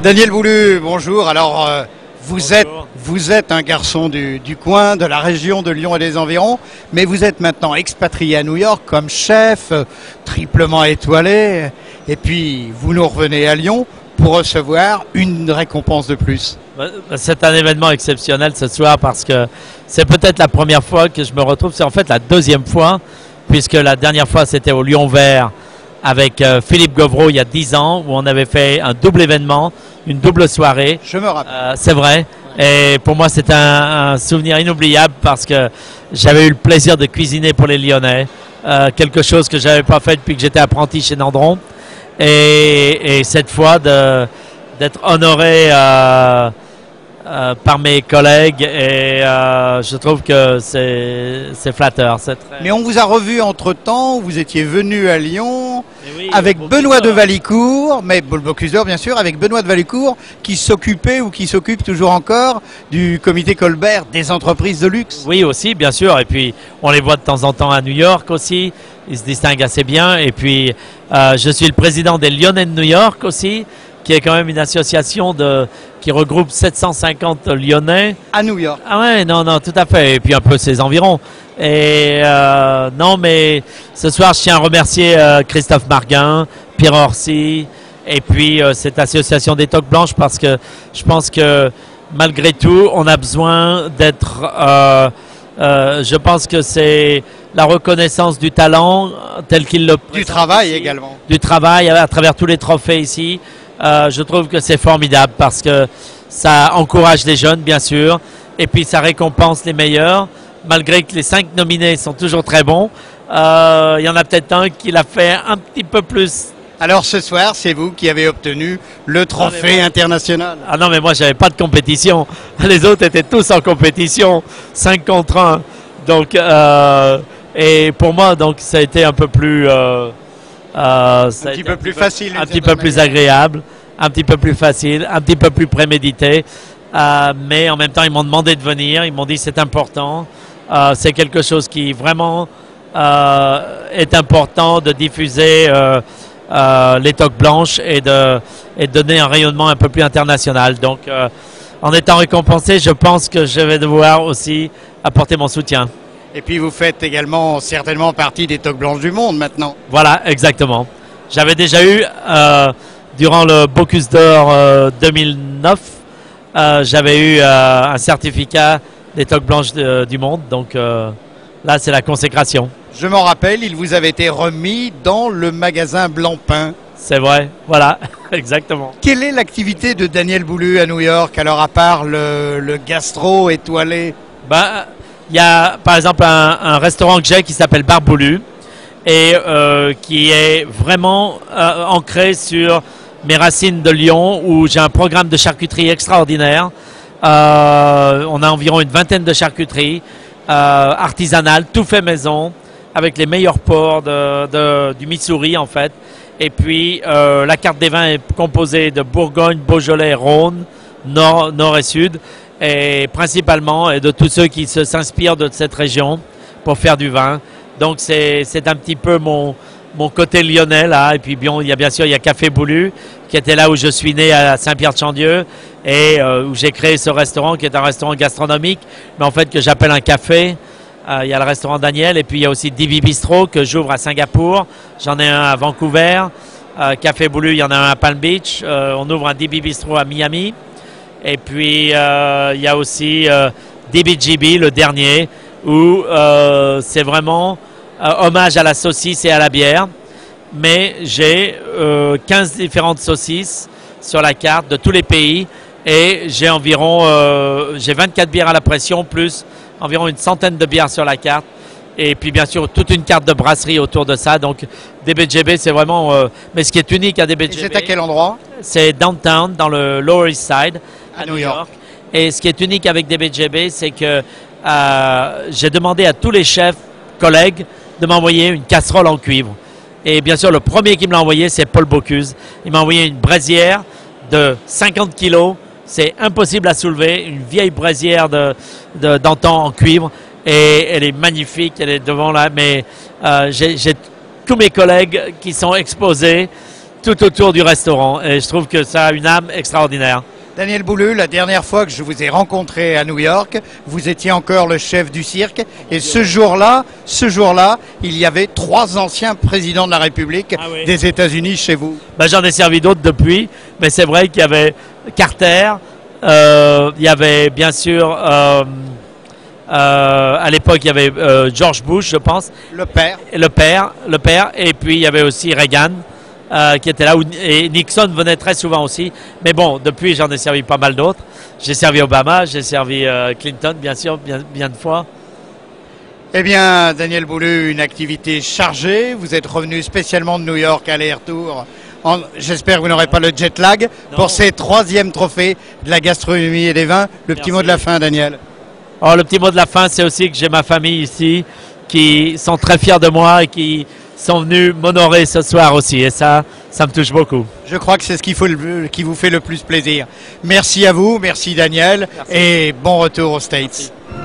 Daniel Boulu, bonjour. Alors, vous êtes un garçon du coin, de la région de Lyon et des environs, mais vous êtes maintenant expatrié à New York comme chef, triplement étoilé, et puis vous nous revenez à Lyon pour recevoir une récompense de plus. C'est un événement exceptionnel ce soir parce que c'est peut-être la première fois que je me retrouve, c'est en fait la deuxième fois, puisque la dernière fois c'était au Lion Vert avec Philippe Govreau il y a 10 ans, où on avait fait un double événement, une double soirée. Je me rappelle. C'est vrai. Et pour moi, c'est un souvenir inoubliable parce que j'avais eu le plaisir de cuisiner pour les Lyonnais. Quelque chose que je n'avais pas fait depuis que j'étais apprenti chez Nandron. Et cette fois, d'être honoré par mes collègues, et je trouve que c'est flatteur. Mais on vous a revu entre-temps, vous étiez venu à Lyon oui, avec Benoît de Valicourt, mais le Bocuse bien sûr, avec Benoît de Valicourt qui s'occupait ou qui s'occupe toujours encore du comité Colbert des entreprises de luxe. Oui aussi, bien sûr, et puis on les voit de temps en temps à New York aussi, ils se distinguent assez bien, et puis je suis le président des Lyonnais de New York aussi, qui est quand même une association qui regroupe 750 Lyonnais. À New York. Ah ouais, non, tout à fait. Et puis un peu ses environs. Et non, mais ce soir, je tiens à remercier Christophe Marguin, Pierre Orsi, et puis cette association des Toques Blanches, parce que je pense que malgré tout, on a besoin d'être... je pense que c'est la reconnaissance du talent tel qu'il le présente. Du travail ici, également. Du travail à travers tous les trophées ici. Je trouve que c'est formidable parce que ça encourage les jeunes, bien sûr, et puis ça récompense les meilleurs, malgré que les 5 nominés sont toujours très bons. Il y en a peut-être un qui l'a fait un petit peu plus. Alors ce soir, c'est vous qui avez obtenu le trophée international. Ah non, mais moi, j'avais pas de compétition. Les autres étaient tous en compétition, 5 contre 1. Donc, et pour moi, donc, ça a été un peu plus... un petit peu plus facile. Un petit peu plus agréable, un petit peu plus facile, un petit peu plus prémédité. Mais en même temps, ils m'ont demandé de venir. Ils m'ont dit c'est important. C'est quelque chose qui vraiment est important de diffuser les Toques Blanches et de donner un rayonnement un peu plus international. Donc, en étant récompensé, je pense que je vais devoir aussi apporter mon soutien. Et puis vous faites également certainement partie des Toques Blanches du monde maintenant. Voilà, exactement. J'avais déjà eu, durant le Bocuse d'Or 2009, j'avais eu un certificat des Toques Blanches du monde. Donc là, c'est la consécration. Je m'en rappelle, il vous avait été remis dans le magasin Blancpain. C'est vrai, voilà, exactement. Quelle est l'activité de Daniel Boulu à New York, alors à part le gastro étoilé? Il y a par exemple un restaurant que j'ai qui s'appelle Bar Boulu et qui est vraiment ancré sur mes racines de Lyon, où j'ai un programme de charcuterie extraordinaire. On a environ une vingtaine de charcuteries artisanales, tout fait maison, avec les meilleurs porcs du Missouri en fait. Et puis la carte des vins est composée de Bourgogne, Beaujolais, Rhône, Nord et Sud. Et principalement et de tous ceux qui s'inspirent de cette région pour faire du vin. Donc c'est un petit peu mon côté lyonnais là. Et puis bien sûr il y a Café Boulu qui était là où je suis né à Saint-Pierre-de-Chandieu et où j'ai créé ce restaurant qui est un restaurant gastronomique, mais en fait que j'appelle un café. Il y a le restaurant Daniel et puis il y a aussi DB Bistro que j'ouvre à Singapour. J'en ai un à Vancouver. Café Boulu, il y en a un à Palm Beach. On ouvre un DB Bistro à Miami. Et puis, il y a aussi DBGB, le dernier, où c'est vraiment hommage à la saucisse et à la bière. Mais j'ai 15 différentes saucisses sur la carte de tous les pays. Et j'ai environ j'ai 24 bières à la pression, plus environ une centaine de bières sur la carte. Et puis, bien sûr, toute une carte de brasserie autour de ça. Donc, DBGB, c'est vraiment... mais ce qui est unique à DBGB... C'est à quel endroit? C'est downtown, dans le Lower East Side. À New York. Et ce qui est unique avec DBGB, c'est que j'ai demandé à tous les chefs, collègues, de m'envoyer une casserole en cuivre. Et bien sûr, le premier qui me l'a envoyé, c'est Paul Bocuse. Il m'a envoyé une braisière de 50 kilos. C'est impossible à soulever, une vieille braisière d'antan en cuivre. Et elle est magnifique, elle est devant là. Mais j'ai tous mes collègues qui sont exposés tout autour du restaurant. Et je trouve que ça a une âme extraordinaire. Daniel Boulud, la dernière fois que je vous ai rencontré à New York, vous étiez encore le chef du cirque. Et ce jour-là, il y avait 3 anciens présidents de la République des États-Unis chez vous. Ben, j'en ai servi d'autres depuis, mais c'est vrai qu'il y avait Carter, il y avait bien sûr, à l'époque, il y avait George Bush, je pense. Le père. Le père, et puis il y avait aussi Reagan. Qui était là, et Nixon venait très souvent aussi. Mais bon, depuis, j'en ai servi pas mal d'autres. J'ai servi Obama, j'ai servi Clinton, bien sûr, bien de fois. Eh bien, Daniel Boulud, une activité chargée. Vous êtes revenu spécialement de New York, aller-retour. J'espère que vous n'aurez pas le jet lag pour ces 3e trophées de la gastronomie et des vins. Le petit mot de la fin, Daniel. Oh, le petit mot de la fin, c'est aussi que j'ai ma famille ici qui sont très fiers de moi et qui sont venus m'honorer ce soir aussi. Et ça me touche beaucoup. Je crois que c'est ce qui vous fait le plus plaisir. Merci à vous, merci Daniel, et bon retour aux States. Merci.